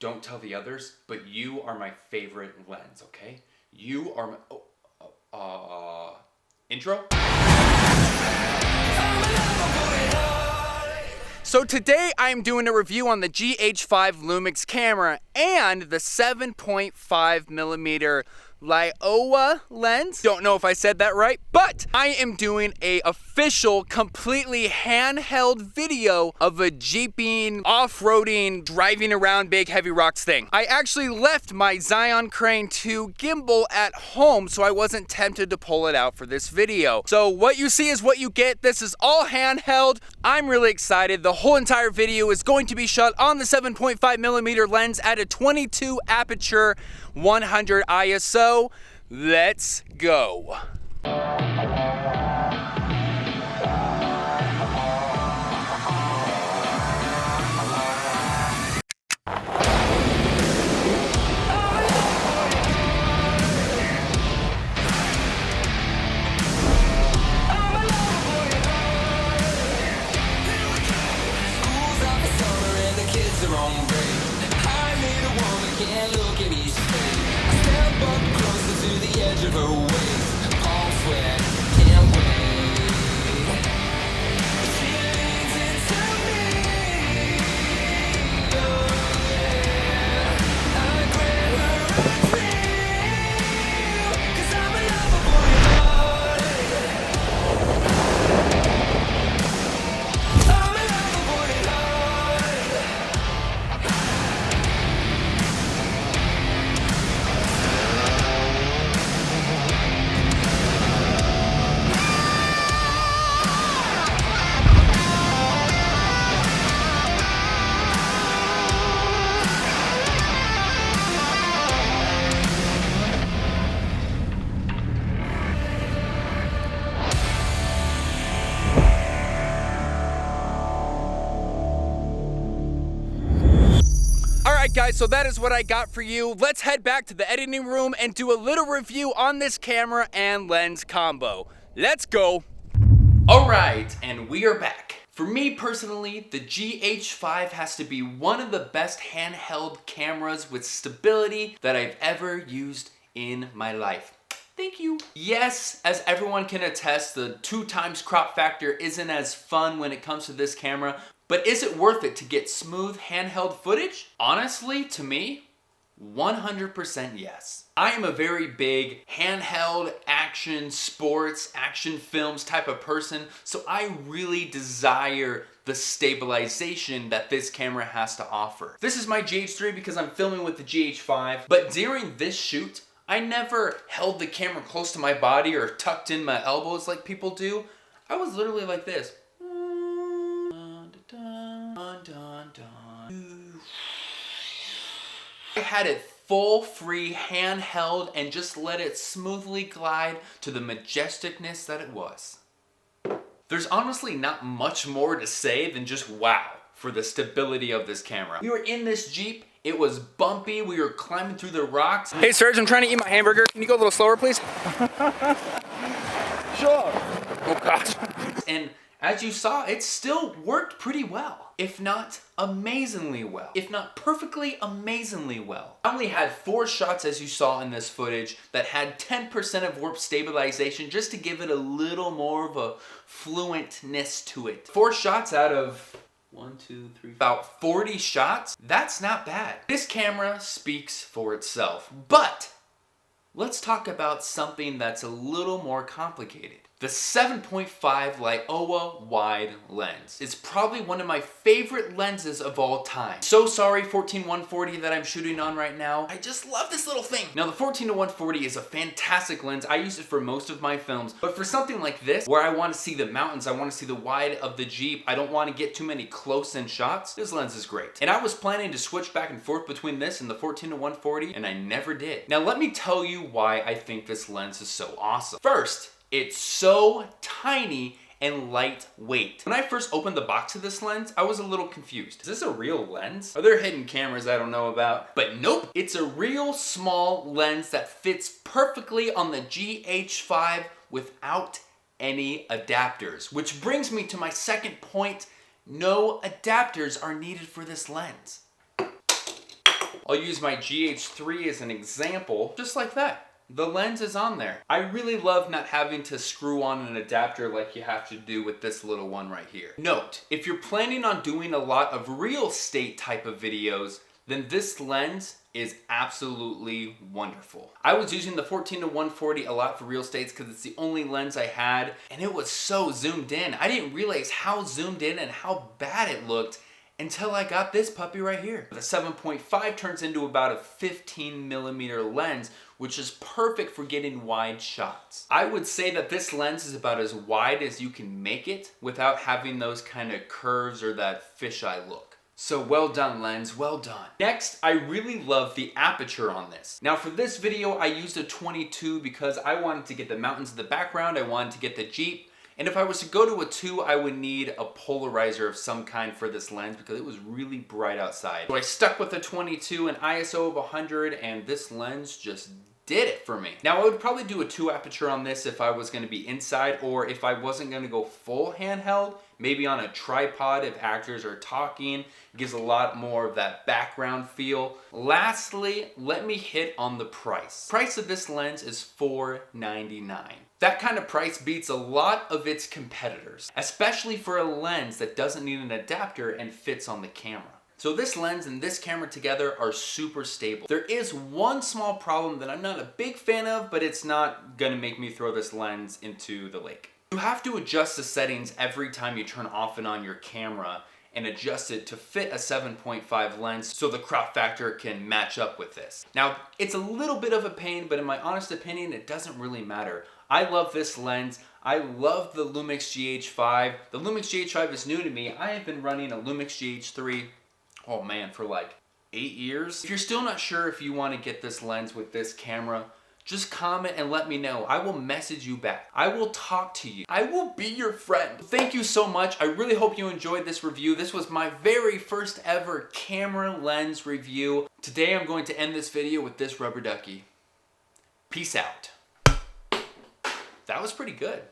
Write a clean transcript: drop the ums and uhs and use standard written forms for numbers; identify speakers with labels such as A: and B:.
A: don't tell the others, but you are my favorite lens, okay? You are my, intro? So today I'm doing a review on the GH5 Lumix camera and the 7.5mm Laowa lens. Don't know if I said that right, but I am doing a official, completely handheld video of a jeeping, off-roading, driving around big heavy rocks thing. I actually left my Zion Crane 2 gimbal at home, so I wasn't tempted to pull it out for this video. So what you see is what you get. This is all handheld. I'm really excited. The whole entire video is going to be shot on the 7.5mm lens at a 22 aperture, 100 ISO. Let's go. Alright guys, so that is what I got for you. Let's head back to the editing room and do a little review on this camera and lens combo. Let's go. Alright, and we are back. For me personally, the GH5 has to be one of the best handheld cameras with stability that I've ever used in my life. Thank you. Yes, as everyone can attest, the 2x crop factor isn't as fun when it comes to this camera, but is it worth it to get smooth handheld footage? Honestly, to me, 100% yes. I am a very big handheld action sports, action films type of person, so I really desire the stabilization that this camera has to offer. This is my GH3 because I'm filming with the GH5, but during this shoot, I never held the camera close to my body or tucked in my elbows like people do. I was literally like this. I had it full free handheld and just let it smoothly glide to the majesticness that it was. There's honestly not much more to say than just wow for the stability of this camera. We were in this Jeep, it was bumpy, we were climbing through the rocks. Hey Serge, I'm trying to eat my hamburger. Can you go a little slower please? Sure. Oh gosh. And as you saw, it still worked pretty well. If not amazingly well. If not perfectly amazingly well. I only had 4 shots as you saw in this footage that had 10% of warp stabilization just to give it a little more of a fluentness to it. 4 shots out of 1, 2, 3, about 40 shots. That's not bad. This camera speaks for itself. But let's talk about something that's a little more complicated. The 7.5 Laowa wide lens. It's probably one of my favorite lenses of all time. So sorry 14-140 that I'm shooting on right now. I just love this little thing. Now the 14-140 is a fantastic lens. I use it for most of my films. But for something like this, where I want to see the mountains, I want to see the wide of the Jeep, I don't want to get too many close-in shots, this lens is great. And I was planning to switch back and forth between this and the 14-140, and I never did. Now let me tell you why I think this lens is so awesome. First, it's so tiny and lightweight. When I first opened the box of this lens, I was a little confused. Is this a real lens? Are there hidden cameras I don't know about? But nope, it's a real small lens that fits perfectly on the GH5 without any adapters. Which brings me to my second point, no adapters are needed for this lens. I'll use my GH3 as an example, just like that. The lens is on there. I really love not having to screw on an adapter like you have to do with this little one right here. Note, if you're planning on doing a lot of real estate type of videos, then this lens is absolutely wonderful. I was using the 14-140 a lot for real estates because it's the only lens I had, and it was so zoomed in. I didn't realize how zoomed in and how bad it looked until I got this puppy right here. The 7.5 turns into about a 15mm lens, which is perfect for getting wide shots. I would say that this lens is about as wide as you can make it without having those kind of curves or that fisheye look. So well done, lens, well done. Next, I really love the aperture on this. Now for this video, I used a 22 because I wanted to get the mountains in the background, I wanted to get the Jeep, and if I was to go to a 2, I would need a polarizer of some kind for this lens because it was really bright outside. So I stuck with a 22, an ISO of 100, and this lens just did it for me. Now I would probably do a 2 aperture on this if I was gonna be inside, or if I wasn't gonna go full handheld, maybe on a tripod if actors are talking. It gives a lot more of that background feel. Lastly, let me hit on the price. Price of this lens is $499. That kind of price beats a lot of its competitors, especially for a lens that doesn't need an adapter and fits on the camera. So this lens and this camera together are super stable. There is one small problem that I'm not a big fan of, but it's not gonna make me throw this lens into the lake. You have to adjust the settings every time you turn off and on your camera and adjust it to fit a 7.5 lens so the crop factor can match up with this. Now, it's a little bit of a pain, but in my honest opinion, it doesn't really matter. I love this lens. I love the Lumix GH5. The Lumix GH5 is new to me. I have been running a Lumix GH3, oh man, for like 8 years. If you're still not sure if you want to get this lens with this camera, just comment and let me know. I will message you back. I will talk to you. I will be your friend. Thank you so much. I really hope you enjoyed this review. This was my very first ever camera lens review. Today I'm going to end this video with this rubber ducky. Peace out. That was pretty good.